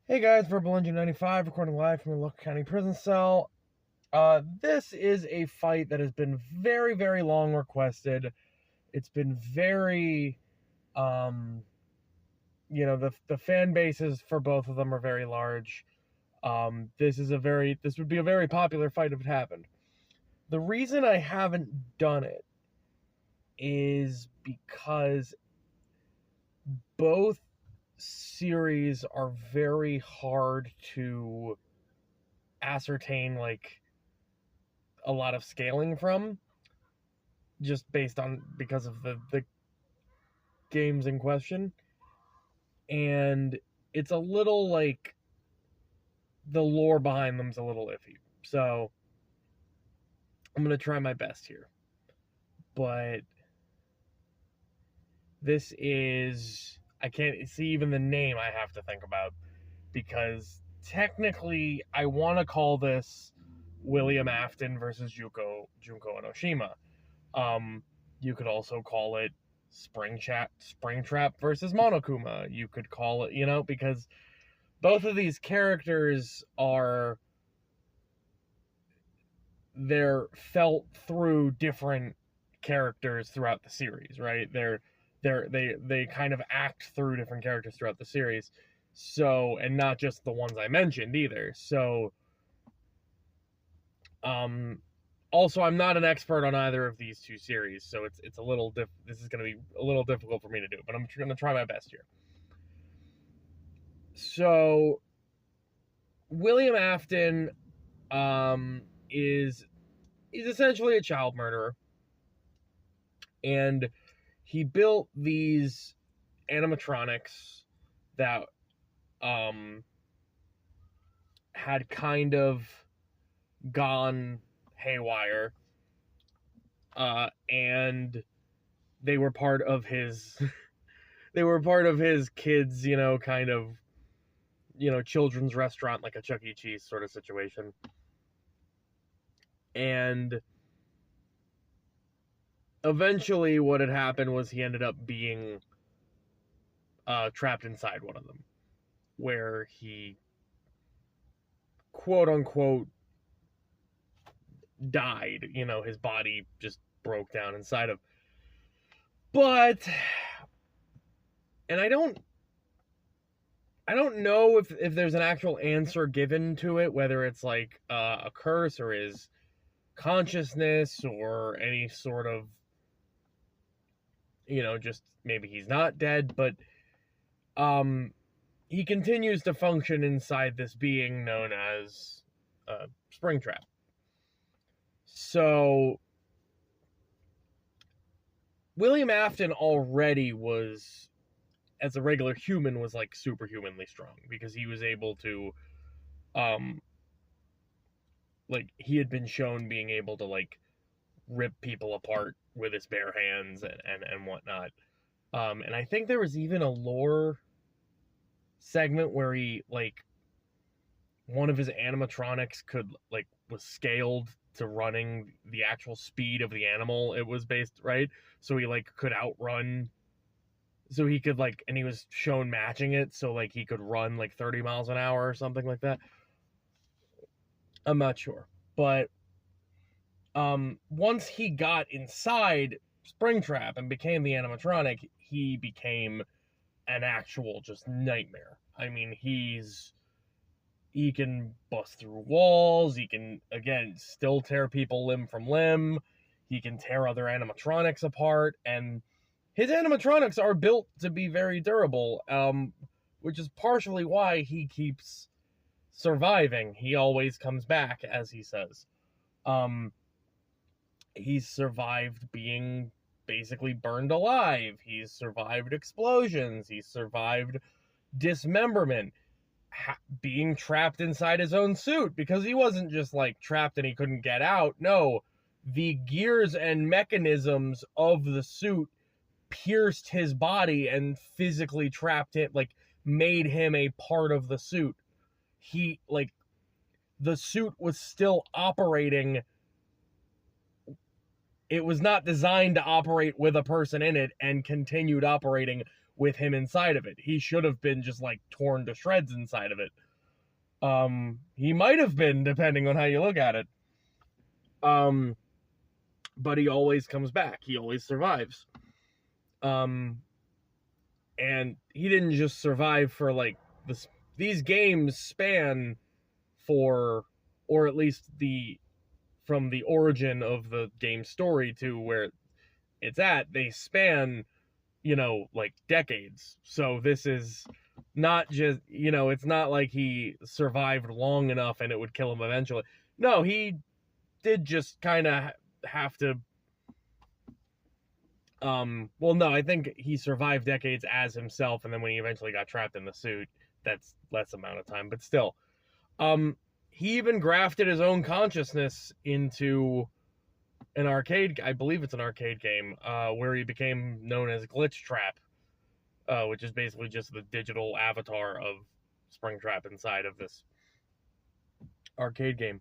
Hey guys, Verbal Engine 95, recording live from the local county prison cell. This is a fight that has been very, very long requested. It's been very, the fan bases for both of them are very large. This would be a very popular fight if it happened. The reason I haven't done it is because both series are very hard to ascertain, like, a lot of scaling from, just because of the games in question. And it's a little like the lore behind them's a little iffy. So I'm gonna try my best here. But this is, I can't see even the name I have to think about, because technically I want to call this William Afton versus Junko Enoshima. You could also call it Springtrap versus Monokuma. You could call it, because both of these characters they're felt through different characters throughout the series, right? They kind of act through different characters throughout the series. So, and not just the ones I mentioned either. So, also, I'm not an expert on either of these two series, so it's a little this is going to be a little difficult for me to do, but I'm going to try my best here. So, William Afton is he's essentially a child murderer, and he built these animatronics that had kind of gone haywire, and they were part of his kids, kind of, children's restaurant, like a Chuck E. Cheese sort of situation. And eventually what had happened was he ended up being trapped inside one of them, where he, quote unquote, died. His body just broke down inside of. But, and I don't know if there's an actual answer given to it, whether it's like a curse or his consciousness or any sort of, just maybe he's not dead, but he continues to function inside this being known as Springtrap. So William Afton already was, as a regular human, was like superhumanly strong, because he was able to like, he had been shown being able to, like, rip people apart with his bare hands and whatnot. And I think there was even a lore segment where he, like, one of his animatronics was scaled to running the actual speed of the animal it was based, right? So he, like, could outrun, so he could, like, and he was shown matching it, so, like, he could run like 30 miles an hour or something like that. I'm not sure. But once he got inside Springtrap and became the animatronic, he became an actual just nightmare. I mean, he can bust through walls. He can, again, still tear people limb from limb. He can tear other animatronics apart, and his animatronics are built to be very durable, which is partially why he keeps surviving. He always comes back, as he says. He's survived being basically burned alive. He's survived explosions. He's survived dismemberment. Being trapped inside his own suit, because he wasn't just, like, trapped and he couldn't get out. No, the gears and mechanisms of the suit pierced his body and physically trapped it, like, made him a part of the suit. He, like, the suit was still operating. It was not designed to operate with a person in it, and continued operating with him inside of it. He should have been just like torn to shreds inside of it. He might have been, depending on how you look at it. But he always comes back. He always survives. And he didn't just survive for like this. These games span for, or at least from the origin of the game story to where it's at, they span, like decades. So this is not just, it's not like he survived long enough and it would kill him eventually. No, he did just kind of have to, well, no, I think he survived decades as himself, and then when he eventually got trapped in the suit, that's less amount of time, but still. He even grafted his own consciousness into an arcade, I believe it's an arcade game, where he became known as Glitch Trap, which is basically just the digital avatar of Springtrap inside of this arcade game.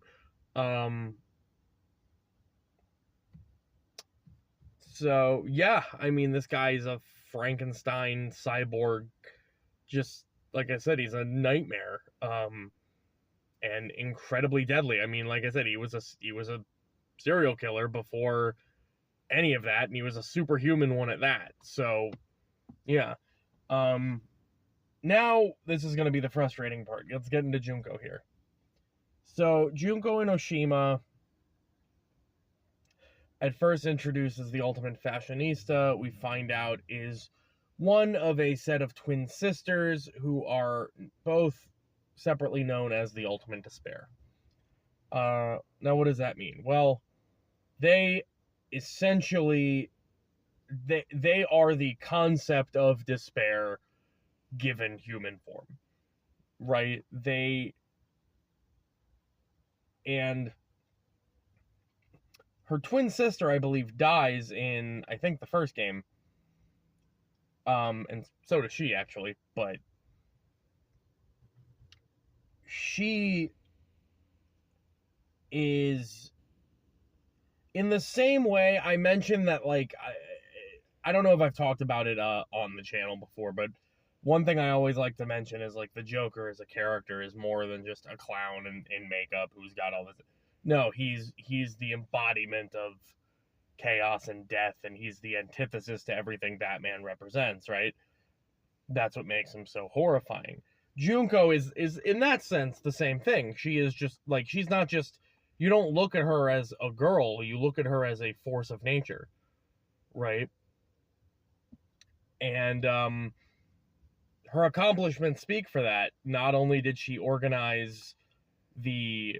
So, yeah, I mean, this guy's a Frankenstein cyborg. Just, like I said, he's a nightmare. And incredibly deadly. I mean, like I said, he was a serial killer before any of that, and he was a superhuman one at that. So, yeah. Now, this is going to be the frustrating part. Let's get into Junko here. So, Junko Enoshima at first introduces the ultimate fashionista. We find out is one of a set of twin sisters who are both separately known as the Ultimate Despair. Now, what does that mean? Well, they essentially, they are the concept of despair given human form, right? And her twin sister, I believe, dies in, I think, the first game. And so does she, actually, but she is, in the same way, I mentioned that, like, I don't know if I've talked about it on the channel before, but one thing I always like to mention is, like, the Joker as a character is more than just a clown in makeup who's got all this. No, he's the embodiment of chaos and death, and he's the antithesis to everything Batman represents, right? That's what makes him so horrifying. Junko is in that sense the same thing. She is just, like, she's not just, you don't look at her as a girl, you look at her as a force of nature, right? And her accomplishments speak for that. Not only did she organize the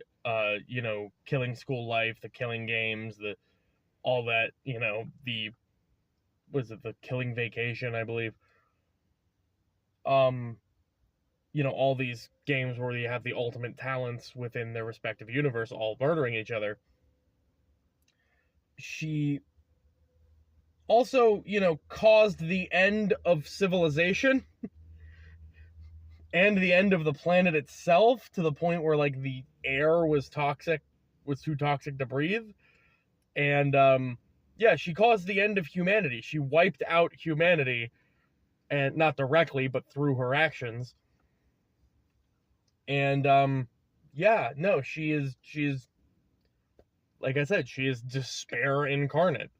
killing school life, the killing games, all that, the killing vacation, I believe. All these games where you have the ultimate talents within their respective universe all murdering each other. She also, caused the end of civilization and the end of the planet itself, to the point where, like, the air was too toxic to breathe. And, she caused the end of humanity. She wiped out humanity, and not directly, but through her actions. And, she is, like I said, she is despair incarnate.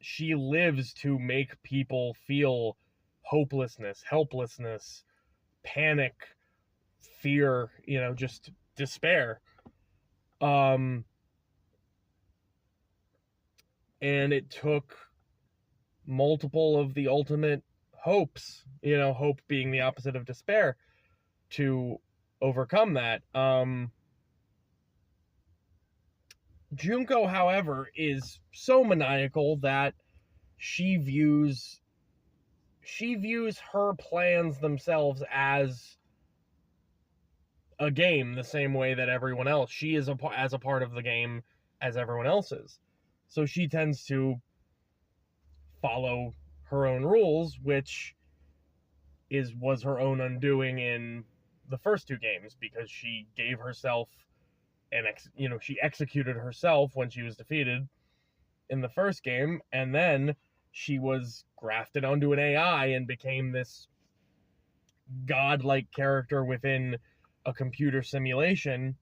She lives to make people feel hopelessness, helplessness, panic, fear, just despair. And it took multiple of the ultimate hopes, hope being the opposite of despair, to overcome that. Junko, however, is so maniacal that she views her plans themselves as a game, the same way that everyone else. She is as a part of the game as everyone else is. So she tends to follow her own rules, which was her own undoing in the first two games, because she gave herself she executed herself when she was defeated in the first game, and then she was grafted onto an AI and became this godlike character within a computer simulation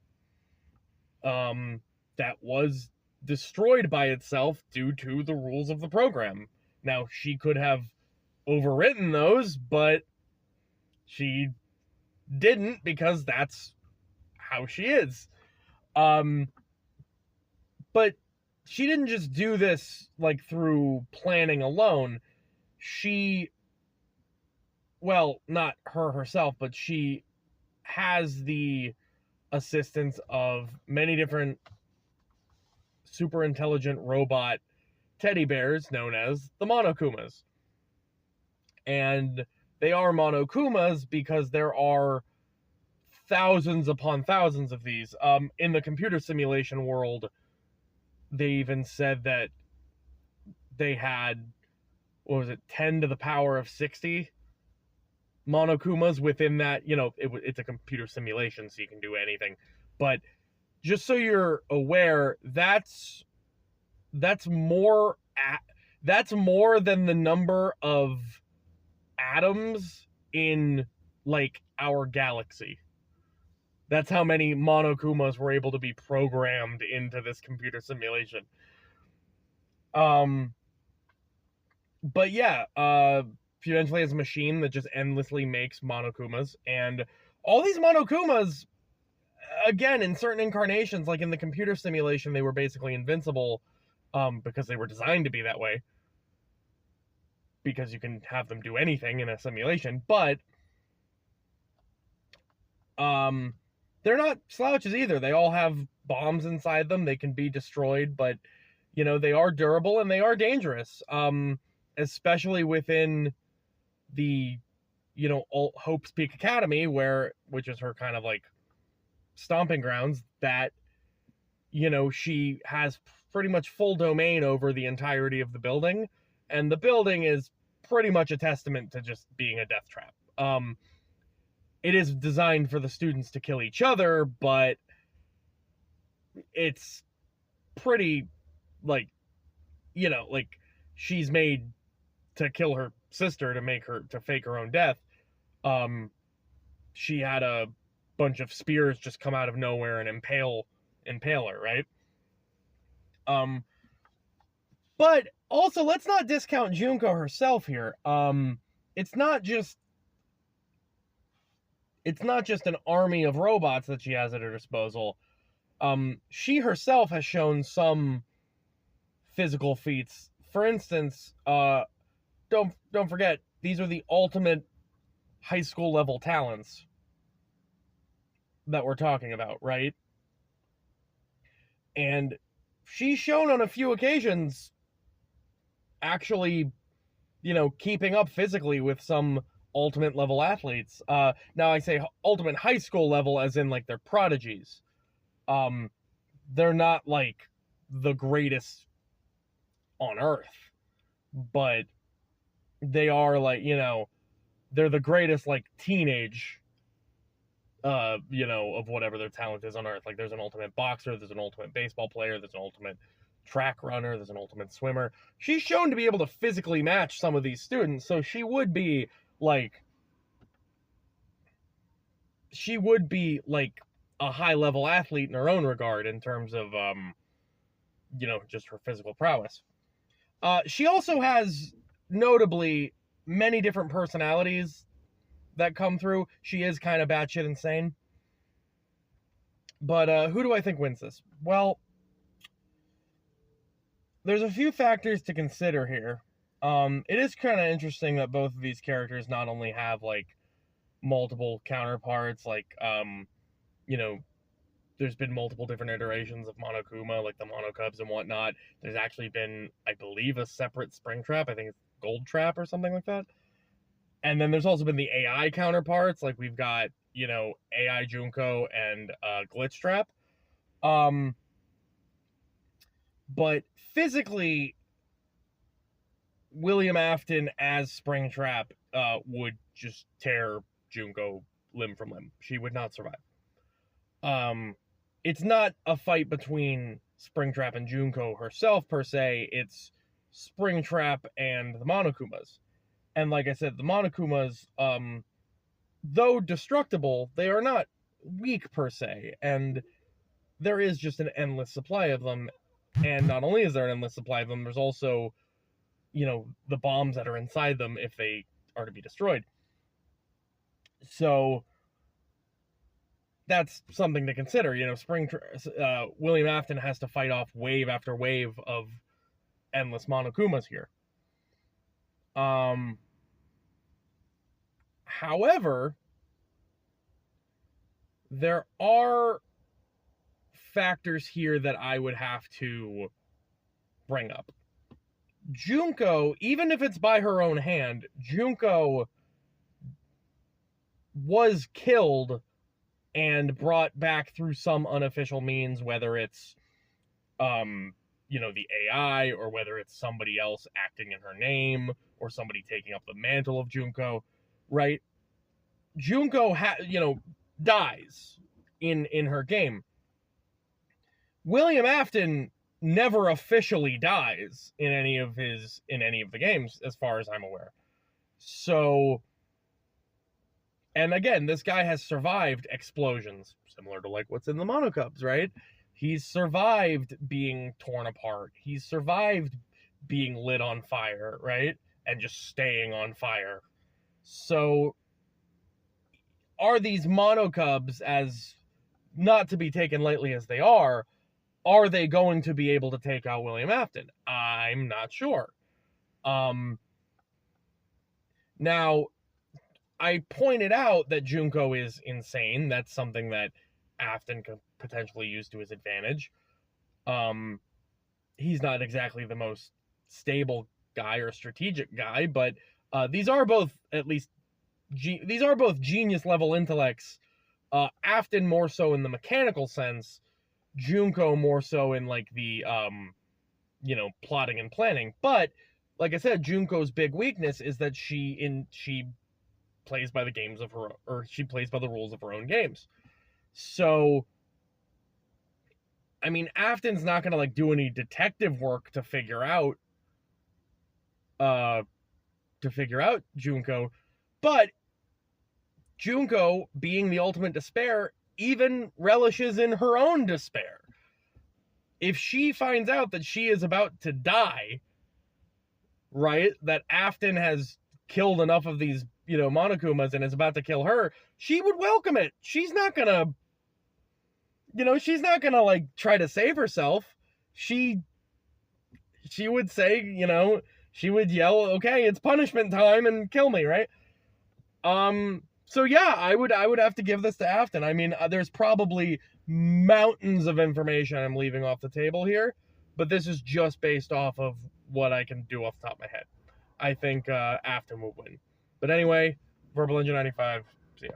that was destroyed by itself due to the rules of the program. Now, she could have overwritten those, but she didn't, because that's how she is. But she didn't just do this like through planning alone. She, well, not her herself, but she has the assistance of many different super intelligent robot teddy bears known as the Monokumas. And they are Monokumas because there are thousands upon thousands of these. In the computer simulation world, they even said that they had, what was it, 10 to the power of 60 Monokumas within that. You know, it's a computer simulation, so you can do anything. But just so you're aware, that's more than the number of atoms in like our galaxy. That's how many Monokumas were able to be programmed into this computer simulation. But yeah, she eventually has a machine that just endlessly makes Monokumas, and all these Monokumas, again, in certain incarnations, like in the computer simulation, they were basically invincible, because they were designed to be that way, because you can have them do anything in a simulation. But they're not slouches either. They all have bombs inside them. They can be destroyed, but you know, they are durable and they are dangerous, especially within the, you know, Hope's Peak Academy, which is her kind of like stomping grounds, that, you know, she has pretty much full domain over the entirety of the building, and the building is pretty much a testament to just being a death trap. It is designed for the students to kill each other, but it's pretty, like, you know, like, she's made to kill her sister to fake her own death. She had a bunch of spears just come out of nowhere and impale her, right? But also, let's not discount Junko herself here. It's not just an army of robots that she has at her disposal. She herself has shown some physical feats. For instance, don't forget, these are the ultimate high school level talents that we're talking about, right? And she's shown on a few occasions actually, you know, keeping up physically with some ultimate level athletes. Now I say ultimate high school level as in like they're prodigies. They're not like the greatest on earth, but they are, like, you know, they're the greatest like teenage, you know, of whatever their talent is on earth. Like, there's an ultimate boxer, there's an ultimate baseball player, there's an ultimate track runner, there's an ultimate swimmer. She's shown to be able to physically match some of these students, so she would be like a high level athlete in her own regard in terms of, you know, just her physical prowess. She also has, notably, many different personalities that come through. She is kind of batshit insane. But who do I think wins this? Well, there's a few factors to consider here. It is kind of interesting that both of these characters not only have, like, multiple counterparts, like, you know, there's been multiple different iterations of Monokuma, like the Monocubs and whatnot. There's actually been, I believe, a separate Spring Trap. I think it's Gold Trap or something like that. And then there's also been the AI counterparts, like we've got, you know, AI Junko and Glitch Trap. But physically, William Afton as Spring Trap would just tear Junko limb from limb. She would not survive. It's not a fight between Springtrap and Junko herself, per se. It's Springtrap and the Monokumas. And like I said, the Monokumas, though destructible, they are not weak per se, and there is just an endless supply of them. And not only is there an endless supply of them, there's also, the bombs that are inside them if they are to be destroyed. So that's something to consider. William Afton has to fight off wave after wave of endless Monokumas here. However, there are factors here that I would have to bring up. Junko, even if it's by her own hand, Junko was killed and brought back through some unofficial means, whether it's the AI, or whether it's somebody else acting in her name, or somebody taking up the mantle of Junko, right? Junko dies in her game. William Afton never officially dies in any of the games, as far as I'm aware. So, and again, this guy has survived explosions, similar to like what's in the Monocubs, right? He's survived being torn apart. He's survived being lit on fire, right? And just staying on fire. So, are these Monocubs, as not to be taken lightly as they are they going to be able to take out William Afton? I'm not sure. Now, I pointed out that Junko is insane. That's something that Afton could potentially use to his advantage. He's not exactly the most stable guy or strategic guy, but these are both genius level intellects. Afton more so in the mechanical sense, Junko more so in like the plotting and planning. But like I said, Junko's big weakness is that she plays by the games of her, or she plays by the rules of her own games. So, I mean, Afton's not gonna like do any detective work to figure out Junko, but Junko, being the ultimate despair, even relishes in her own despair. If she finds out that she is about to die, right, that Afton has killed enough of these, Monokumas and is about to kill her, she would welcome it. She's not gonna, like try to save herself. She would say, she would yell, okay, it's punishment time, and kill me, right? So yeah, I would have to give this to Afton. I mean, there's probably mountains of information I'm leaving off the table here, but this is just based off of what I can do off the top of my head. I think Afton will win. But anyway, Verbal Engine 95, see ya.